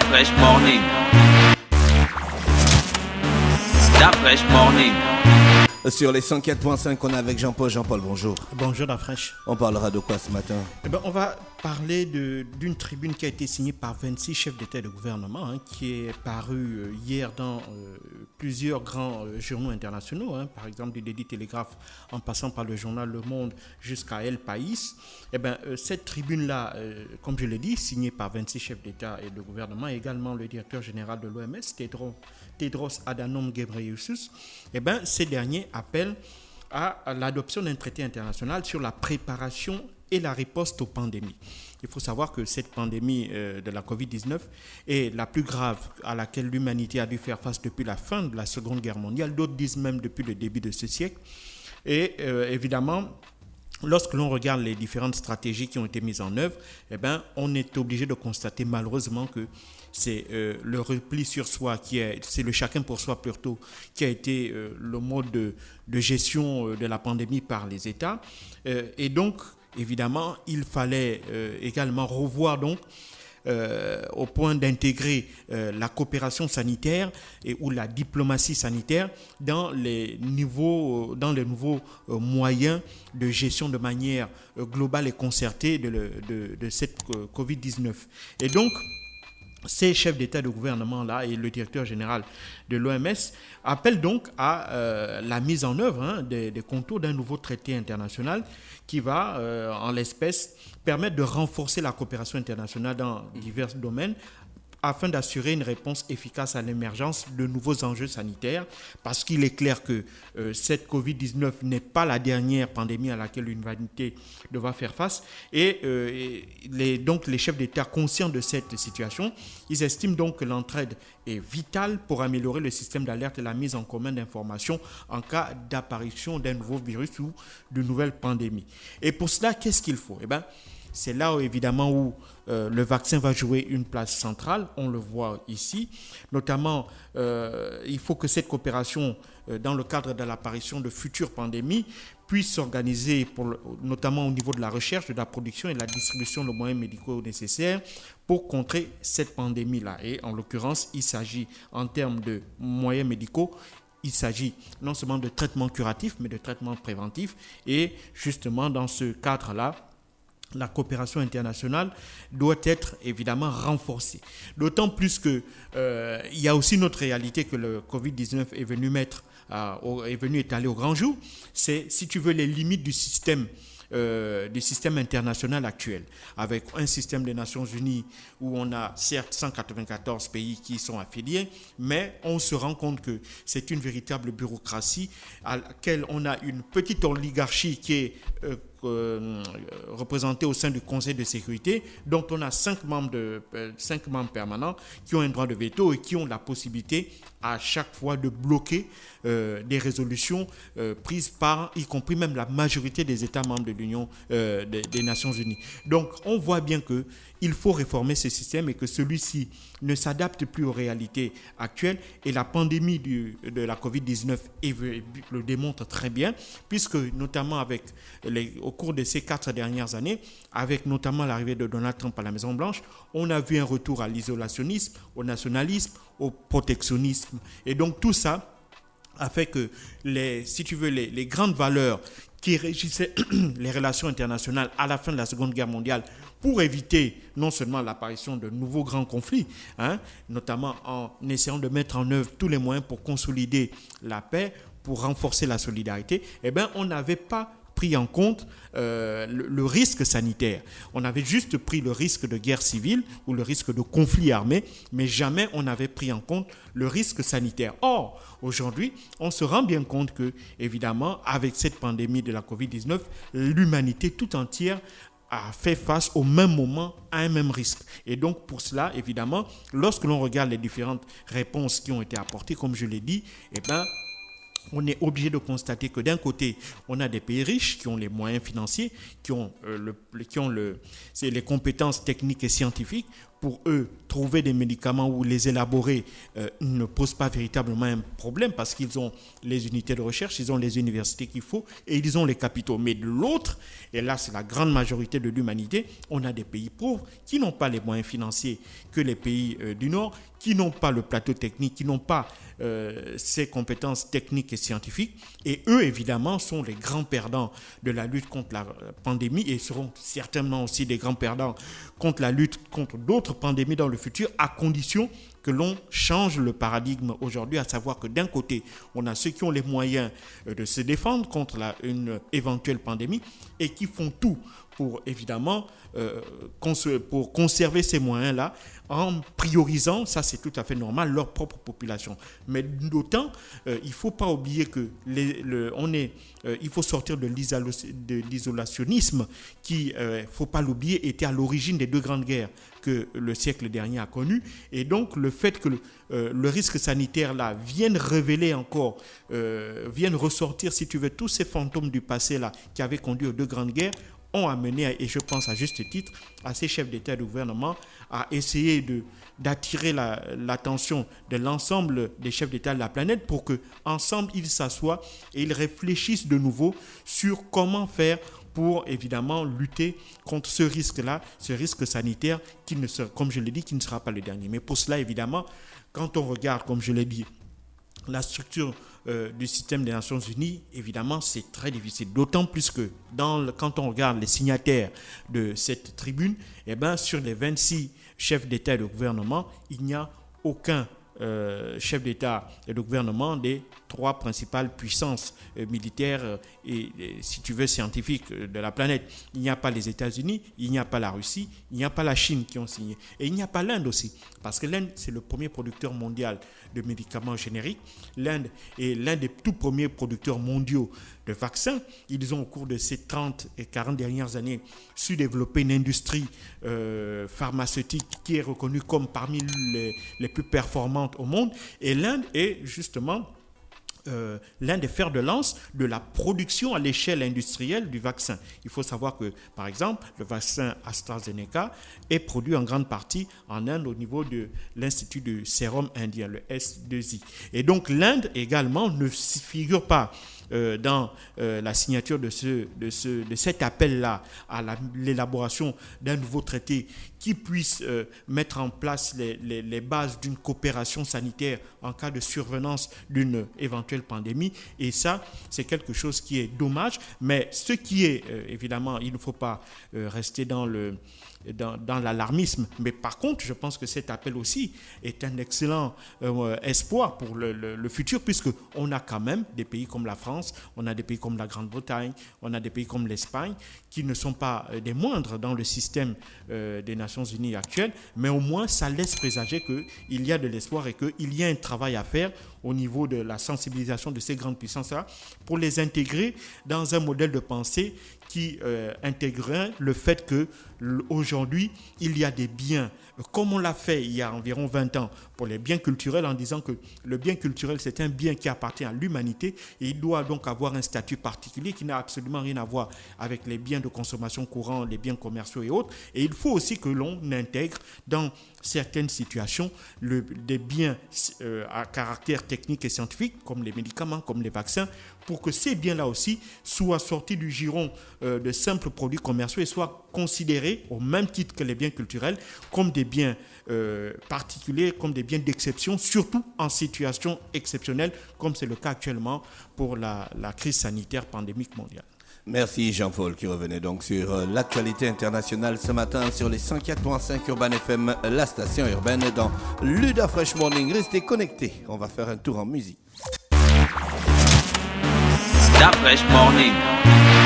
Fresh Morning. La Fresh Morning. Sur les 104.5, on est avec Jean-Paul. Jean-Paul, bonjour. Bonjour la fraîche. On parlera de quoi ce matin? On va parler d'une tribune qui a été signée par 26 chefs d'État et de gouvernement, qui est parue hier dans plusieurs grands journaux internationaux, par exemple du Daily Telegraph en passant par le journal Le Monde jusqu'à El País. Cette tribune-là, comme je l'ai dit, signée par 26 chefs d'État et de gouvernement, également le directeur général de l'OMS, Tedros Adhanom Ghebreyesus, ces derniers appellent à l'adoption d'un traité international sur la préparation et la riposte aux pandémies. Il faut savoir que cette pandémie de la Covid-19 est la plus grave à laquelle l'humanité a dû faire face depuis la fin de la Seconde Guerre mondiale, d'autres disent même depuis le début de ce siècle. Et évidemment, lorsque l'on regarde les différentes stratégies qui ont été mises en œuvre, on est obligé de constater malheureusement que c'est le repli sur soi, c'est le chacun pour soi plutôt, qui a été le mode de gestion de la pandémie par les États. Et donc, évidemment, il fallait également revoir donc au point d'intégrer la coopération sanitaire ou la diplomatie sanitaire dans les nouveaux moyens de gestion de manière globale et concertée de cette Covid-19. Et donc, ces chefs d'État et de gouvernement-là et le directeur général de l'OMS appellent donc à la mise en œuvre des contours d'un nouveau traité international qui va, en l'espèce, permettre de renforcer la coopération internationale dans divers domaines afin d'assurer une réponse efficace à l'émergence de nouveaux enjeux sanitaires, parce qu'il est clair que cette Covid-19 n'est pas la dernière pandémie à laquelle l'humanité devra faire face. Donc les chefs d'État conscients de cette situation, ils estiment donc que l'entraide est vitale pour améliorer le système d'alerte et la mise en commun d'informations en cas d'apparition d'un nouveau virus ou de nouvelles pandémies. Et pour cela, qu'est-ce qu'il faut ? C'est là évidemment où le vaccin va jouer une place centrale, on le voit ici. Notamment, il faut que cette coopération, dans le cadre de l'apparition de futures pandémies, puisse s'organiser, notamment au niveau de la recherche, de la production et de la distribution de moyens médicaux nécessaires pour contrer cette pandémie-là. Et en l'occurrence, il s'agit, en termes de moyens médicaux, il s'agit non seulement de traitements curatifs, mais de traitements préventifs. Et justement, dans ce cadre-là, la coopération internationale doit être évidemment renforcée. D'autant plus qu'il y a aussi une autre réalité que le Covid-19 est venu étaler au grand jour. C'est, si tu veux, les limites du système international actuel, avec un système des Nations Unies où on a certes 194 pays qui sont affiliés, mais on se rend compte que c'est une véritable bureaucratie à laquelle on a une petite oligarchie qui est représentée au sein du Conseil de sécurité, dont on a 5 membres permanents qui ont un droit de veto et qui ont la possibilité à chaque fois de bloquer des résolutions prises par, y compris même la majorité des États membres de l'Union des Nations Unies. Donc on voit bien qu'il faut réformer ce système et que celui-ci ne s'adapte plus aux réalités actuelles, et la pandémie de la Covid-19 le démontre très bien, puisque notamment au cours de ces 4 dernières années, avec notamment l'arrivée de Donald Trump à la Maison-Blanche, on a vu un retour à l'isolationnisme, au nationalisme, au protectionnisme. Et donc tout ça a fait que les grandes valeurs qui régissaient les relations internationales à la fin de la Seconde Guerre mondiale pour éviter non seulement l'apparition de nouveaux grands conflits, notamment en essayant de mettre en œuvre tous les moyens pour consolider la paix, pour renforcer la solidarité, on n'avait pas pris en compte le risque sanitaire. On avait juste pris le risque de guerre civile ou le risque de conflit armé, mais jamais on n'avait pris en compte le risque sanitaire. Or, aujourd'hui, on se rend bien compte que, évidemment, avec cette pandémie de la Covid-19, l'humanité tout entière a fait face au même moment à un même risque. Et donc, pour cela, évidemment, lorsque l'on regarde les différentes réponses qui ont été apportées, comme je l'ai dit, on est obligé de constater que d'un côté, on a des pays riches qui ont les moyens financiers, qui ont les compétences techniques et scientifiques pour eux, trouver des médicaments ou les élaborer ne pose pas véritablement un problème parce qu'ils ont les unités de recherche, ils ont les universités qu'il faut et ils ont les capitaux. Mais de l'autre, et là c'est la grande majorité de l'humanité, on a des pays pauvres qui n'ont pas les moyens financiers que les pays du Nord, qui n'ont pas le plateau technique, qui n'ont pas ces compétences techniques et scientifiques. Et eux, évidemment, sont les grands perdants de la lutte contre la pandémie et seront certainement aussi des grands perdants contre la lutte contre d'autres pandémies dans le futur, à condition que l'on change le paradigme aujourd'hui, à savoir que d'un côté, on a ceux qui ont les moyens de se défendre contre une éventuelle pandémie et qui font tout pour évidemment pour conserver ces moyens-là en priorisant, ça c'est tout à fait normal, leur propre population. Mais d'autant, il ne faut pas oublier que il faut sortir de l'isolationnisme qui, il ne faut pas l'oublier, était à l'origine des 2 grandes guerres que le siècle dernier a connues. Et donc le fait que le risque sanitaire là vienne révéler encore, vienne ressortir, si tu veux, tous ces fantômes du passé là qui avaient conduit aux 2 grandes guerres, ont amené, et je pense à juste titre, à ces chefs d'État et de gouvernement à essayer d'attirer l'attention de l'ensemble des chefs d'État de la planète pour qu'ensemble ils s'assoient et ils réfléchissent de nouveau sur comment faire pour évidemment lutter contre ce risque-là, ce risque sanitaire qui ne sera, comme je l'ai dit, qui ne sera pas le dernier. Mais pour cela, évidemment, quand on regarde, comme je l'ai dit, la structure du système des Nations Unies, évidemment, c'est très difficile. D'autant plus que quand on regarde les signataires de cette tribune, eh ben, sur les 26 chefs d'État et de gouvernement, il n'y a aucun chef d'État et de gouvernement des 3 principales puissances militaires et, si tu veux, scientifiques de la planète. Il n'y a pas les États-Unis, il n'y a pas la Russie, il n'y a pas la Chine qui ont signé. Et il n'y a pas l'Inde aussi, parce que l'Inde, c'est le premier producteur mondial de médicaments génériques. L'Inde est l'un des tout premiers producteurs mondiaux de vaccins. Ils ont, au cours de ces 30 et 40 dernières années, su développer une industrie pharmaceutique qui est reconnue comme parmi les plus performantes au monde. Et l'Inde est justement l'un des fers de lance de la production à l'échelle industrielle du vaccin. Il faut savoir que, par exemple, le vaccin AstraZeneca est produit en grande partie en Inde au niveau de l'Institut du Sérum indien, le S2I. Et donc l'Inde également ne figure pas dans la signature de cet appel-là à l'élaboration d'un nouveau traité qui puisse mettre en place les bases d'une coopération sanitaire en cas de survenance d'une éventuelle pandémie. Et ça, c'est quelque chose qui est dommage. Mais ce qui est, évidemment, il ne faut pas rester dans l'alarmisme. Mais par contre, je pense que cet appel aussi est un excellent espoir pour le futur, puisqu'on a quand même des pays comme la France, on a des pays comme la Grande-Bretagne, on a des pays comme l'Espagne, qui ne sont pas des moindres dans le système des Nations Unies actuel, mais au moins ça laisse présager qu'il y a de l'espoir et qu'il y a un travail à faire au niveau de la sensibilisation de ces grandes puissances-là pour les intégrer dans un modèle de pensée qui intégrerait le fait qu'aujourd'hui, il y a des biens, comme on l'a fait il y a environ 20 ans pour les biens culturels, en disant que le bien culturel, c'est un bien qui appartient à l'humanité et il doit donc avoir un statut particulier qui n'a absolument rien à voir avec les biens de consommation courants, les biens commerciaux et autres. Et il faut aussi que l'on intègre dans certaines situations des biens à caractère technique et scientifique, comme les médicaments, comme les vaccins, pour que ces biens-là aussi soient sortis du giron de simples produits commerciaux et soient considérés au même titre que les biens culturels comme des biens particuliers, comme des biens d'exception, surtout en situation exceptionnelle, comme c'est le cas actuellement pour la crise sanitaire pandémique mondiale. Merci Jean-Paul qui revenait donc sur l'actualité internationale ce matin sur les 104.5 Urban FM, la station urbaine dans Luda Fresh Morning. Restez connectés, on va faire un tour en musique. Da Fresh Morning.